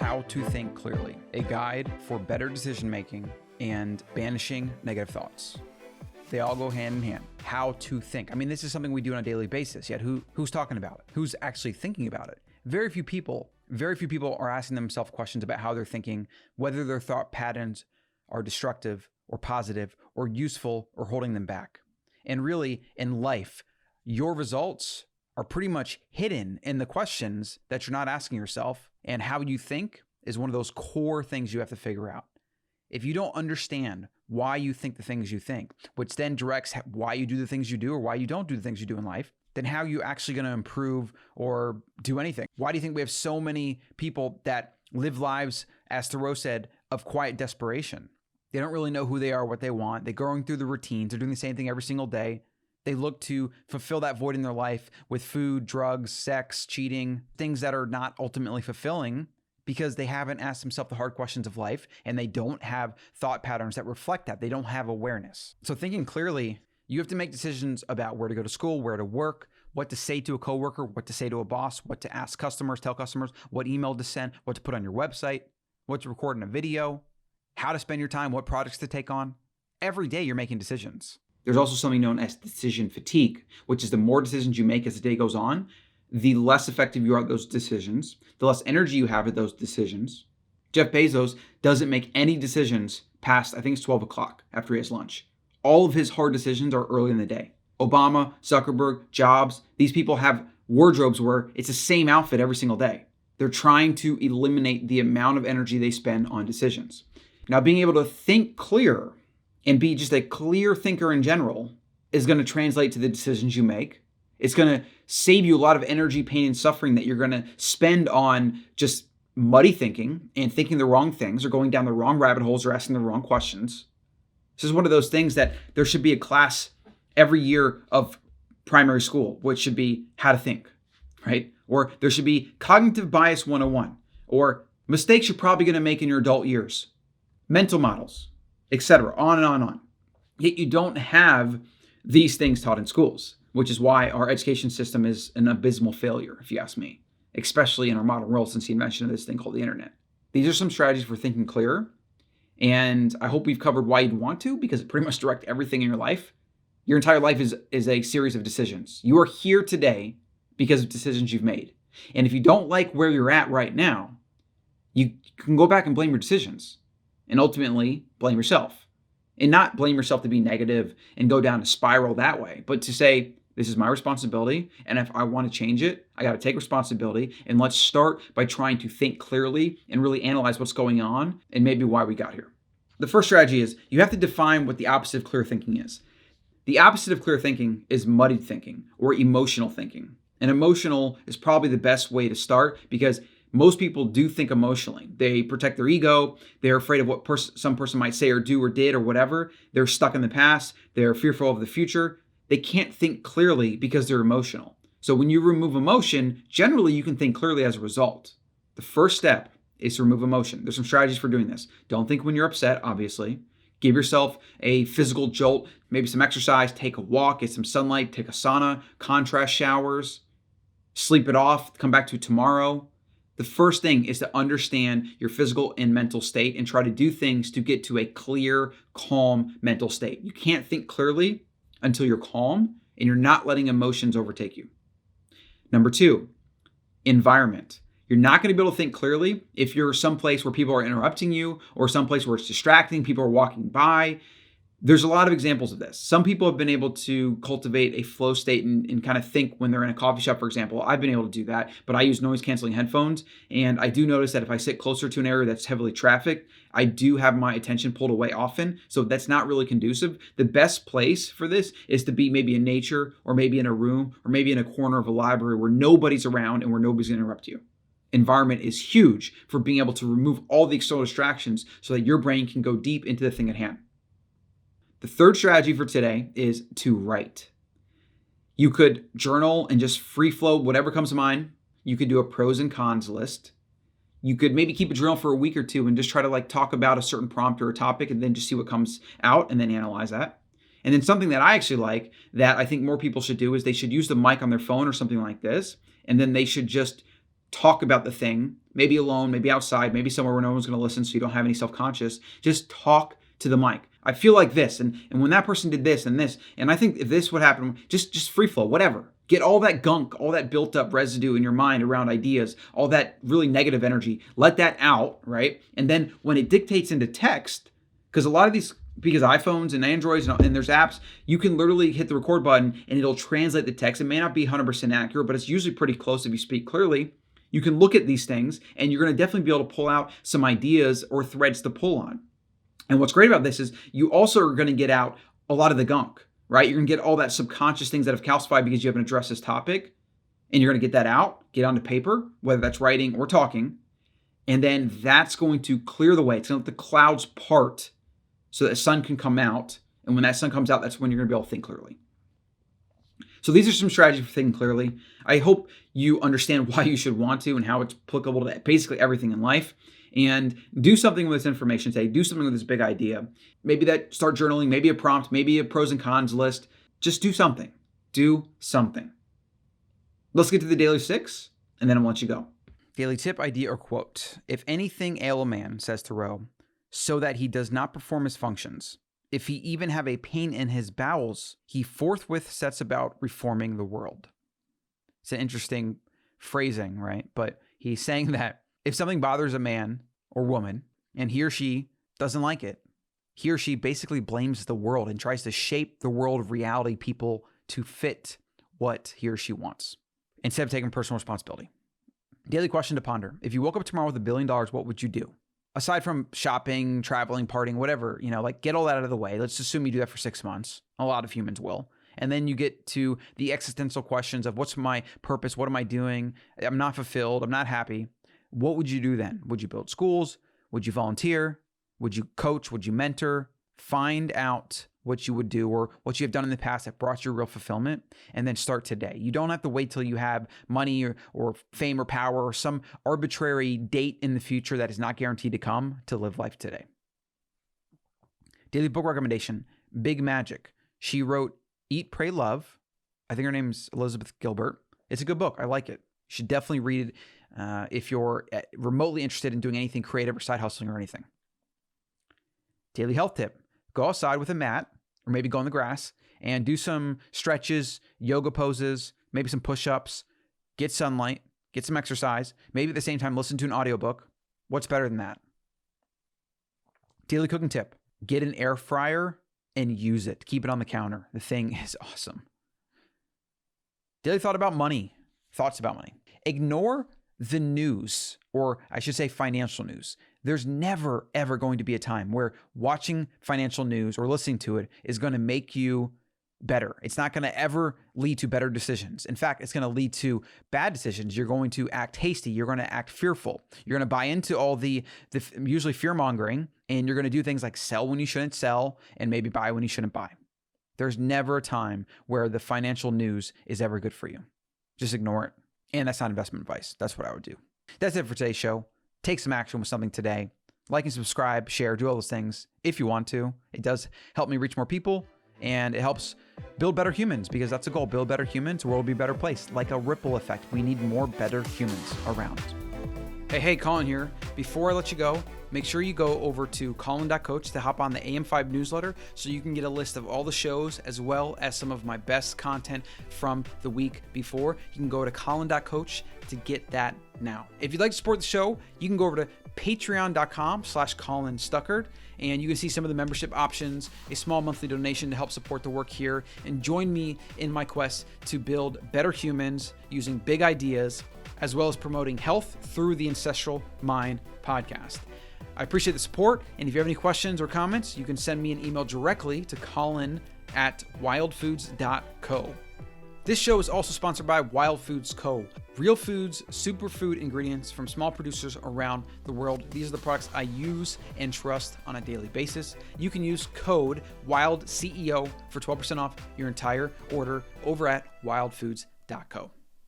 How to Think Clearly, a guide for better decision making and banishing negative thoughts. They all go hand in hand. How to think. I mean, this is something we do on a daily basis, yet who's talking about it? Who's actually thinking about it? Very few people are asking themselves questions about how they're thinking, whether their thought patterns are destructive or positive or useful or holding them back. And really, in life, your results are pretty much hidden in the questions that you're not asking yourself. And how you think is one of those core things you have to figure out. If you don't understand why you think the things you think, which then directs why you do the things you do or why you don't do the things you do in life, then how are you actually going to improve or do anything? Why do you think we have so many people that live lives, as Thoreau said, of quiet desperation? They don't really know who they are, what they want. They're going through the routines. They're doing the same thing every single day. They look to fulfill that void in their life with food, drugs, sex, cheating, things that are not ultimately fulfilling because they haven't asked themselves the hard questions of life and they don't have thought patterns that reflect that. They don't have awareness. So thinking clearly, you have to make decisions about where to go to school, where to work, what to say to a coworker, what to say to a boss, what to ask customers, tell customers, what email to send, what to put on your website, what to record in a video, how to spend your time, what projects to take on. Every day you're making decisions. There's also something known as decision fatigue, which is the more decisions you make as the day goes on, the less effective you are at those decisions, the less energy you have at those decisions. Jeff Bezos doesn't make any decisions past, I think it's 12 o'clock after he has lunch. All of his hard decisions are early in the day. Obama, Zuckerberg, Jobs, these people have wardrobes where it's the same outfit every single day. They're trying to eliminate the amount of energy they spend on decisions. Now, being able to think clear and be just a clear thinker in general is going to translate to the decisions you make. It's going to save you a lot of energy, pain, and suffering that you're going to spend on just muddy thinking and thinking the wrong things or going down the wrong rabbit holes or asking the wrong questions. This is one of those things that there should be a class every year of primary school, which should be how to think, right? Or there should be cognitive bias 101, or mistakes you're probably going to make in your adult years, mental models, etc., on and on and on. Yet you don't have these things taught in schools, which is why our education system is an abysmal failure, if you ask me, especially in our modern world since the invention of this thing called the internet. These are some strategies for thinking clearer, and I hope we've covered why you'd want to, because it pretty much directs everything in your life. Your entire life is a series of decisions. You are here today because of decisions you've made. And if you don't like where you're at right now, you can go back and blame your decisions and ultimately blame yourself. And not blame yourself to be negative and go down a spiral that way, but to say, this is my responsibility, and if I want to change it, I got to take responsibility, and let's start by trying to think clearly and really analyze what's going on and maybe why we got here. The first strategy is you have to define what the opposite of clear thinking is. The opposite of clear thinking is muddied thinking or emotional thinking. And emotional is probably the best way to start because most people do think emotionally. They protect their ego. They're afraid of what some person might say or do or did or whatever. They're stuck in the past. They're fearful of the future. They can't think clearly because they're emotional. So when you remove emotion, generally you can think clearly as a result. The first step is to remove emotion. There's some strategies for doing this. Don't think when you're upset, obviously. Give yourself a physical jolt, maybe some exercise, take a walk, get some sunlight, take a sauna, contrast showers, sleep it off, come back to it tomorrow. The first thing is to understand your physical and mental state and try to do things to get to a clear, calm mental state. You can't think clearly until you're calm and you're not letting emotions overtake you. Number 2, environment. You're not going to be able to think clearly if you're someplace where people are interrupting you or someplace where it's distracting, people are walking by. There's a lot of examples of this. Some people have been able to cultivate a flow state and kind of think when they're in a coffee shop, for example. I've been able to do that, but I use noise canceling headphones. And I do notice that if I sit closer to an area that's heavily trafficked, I do have my attention pulled away often. So that's not really conducive. The best place for this is to be maybe in nature or maybe in a room or maybe in a corner of a library where nobody's around and where nobody's going to interrupt you. Environment is huge for being able to remove all the external distractions so that your brain can go deep into the thing at hand. The third strategy for today is to write. You could journal and just free flow whatever comes to mind. You could do a pros and cons list. You could maybe keep a journal for a week or two and just try to talk about a certain prompt or a topic and then just see what comes out and then analyze that. And then something that I actually like that I think more people should do is they should use the mic on their phone or something like this. And then they should just talk about the thing, maybe alone, maybe outside, maybe somewhere where no one's going to listen so you don't have any self-conscious. Just talk to the mic. I feel like this, and when that person did this and this, and I think if this would happen, just free flow, whatever. Get all that gunk, all that built up residue in your mind around ideas, all that really negative energy, let that out, right? And then when it dictates into text, because a lot of these, because iPhones and Androids and there's apps, you can literally hit the record button and it'll translate the text. It may not be 100% accurate, but it's usually pretty close if you speak clearly. You can look at these things and you're going to definitely be able to pull out some ideas or threads to pull on. And what's great about this is you also are going to get out a lot of the gunk, right? You're going to get all that subconscious things that have calcified because you haven't addressed this topic, and you're going to get that out, get onto paper, whether that's writing or talking. And then that's going to clear the way. It's going to let the clouds part so that the sun can come out. And when that sun comes out, that's when you're going to be able to think clearly. So these are some strategies for thinking clearly. I hope you understand why you should want to and how it's applicable to basically everything in life. And do something with this information today. Do something with this big idea. Maybe that start journaling, maybe a prompt, maybe a pros and cons list. Just do something. Do something. Let's get to the daily 6, and then I'll let you go. Daily tip, idea, or quote. If anything ail a man, says Thoreau, so that he does not perform his functions, if he even have a pain in his bowels, he forthwith sets about reforming the world. It's an interesting phrasing, right? But he's saying that if something bothers a man or woman and he or she doesn't like it, he or she basically blames the world and tries to shape the world of reality people to fit what he or she wants instead of taking personal responsibility. Daily question to ponder. If you woke up tomorrow with $1 billion, what would you do? Aside from shopping, traveling, partying, whatever, get all that out of the way. Let's assume you do that for 6 months. A lot of humans will. And then you get to the existential questions of what's my purpose? What am I doing? I'm not fulfilled. I'm not happy. What would you do then? Would you build schools? Would you volunteer? Would you coach? Would you mentor? Find out what you would do or what you have done in the past that brought you real fulfillment, and then start today. You don't have to wait till you have money or fame or power or some arbitrary date in the future that is not guaranteed to come to live life today. Daily book recommendation, Big Magic. She wrote Eat, Pray, Love. I think her name's Elizabeth Gilbert. It's a good book. I like it. You should definitely read it if you're remotely interested in doing anything creative or side hustling or anything. Daily health tip. Go outside with a mat or maybe go on the grass and do some stretches, yoga poses, maybe some push-ups, get sunlight, get some exercise. Maybe at the same time, listen to an audiobook. What's better than that? Daily cooking tip. Get an air fryer and use it. Keep it on the counter. The thing is awesome. Daily thoughts about money. Ignore the news, or I should say financial news. There's never, ever going to be a time where watching financial news or listening to it is going to make you better. It's not going to ever lead to better decisions. In fact, it's going to lead to bad decisions. You're going to act hasty. You're going to act fearful. You're going to buy into all the usually fear mongering, and you're going to do things like sell when you shouldn't sell and maybe buy when you shouldn't buy. There's never a time where the financial news is ever good for you. Just ignore it. And that's not investment advice. That's what I would do. That's it for today's show. Take some action with something today. Like and subscribe, share, do all those things if you want to. It does help me reach more people, and it helps build better humans, because that's the goal. Build better humans, the world will be a better place. Like a ripple effect. We need more better humans around. Hey, Colin here. Before I let you go, make sure you go over to colin.coach to hop on the AM5 newsletter so you can get a list of all the shows as well as some of my best content from the week before. You can go to colin.coach to get that now. If you'd like to support the show, you can go over to patreon.com/Colin Stuckert, and you can see some of the membership options, a small monthly donation to help support the work here, and join me in my quest to build better humans using big ideas, as well as promoting health through the Ancestral Mind podcast. I appreciate the support, and if you have any questions or comments, you can send me an email directly to colin@wildfoods.co. This show is also sponsored by Wild Foods Co. Real foods, superfood ingredients from small producers around the world. These are the products I use and trust on a daily basis. You can use code WILDCEO for 12% off your entire order over at wildfoods.co.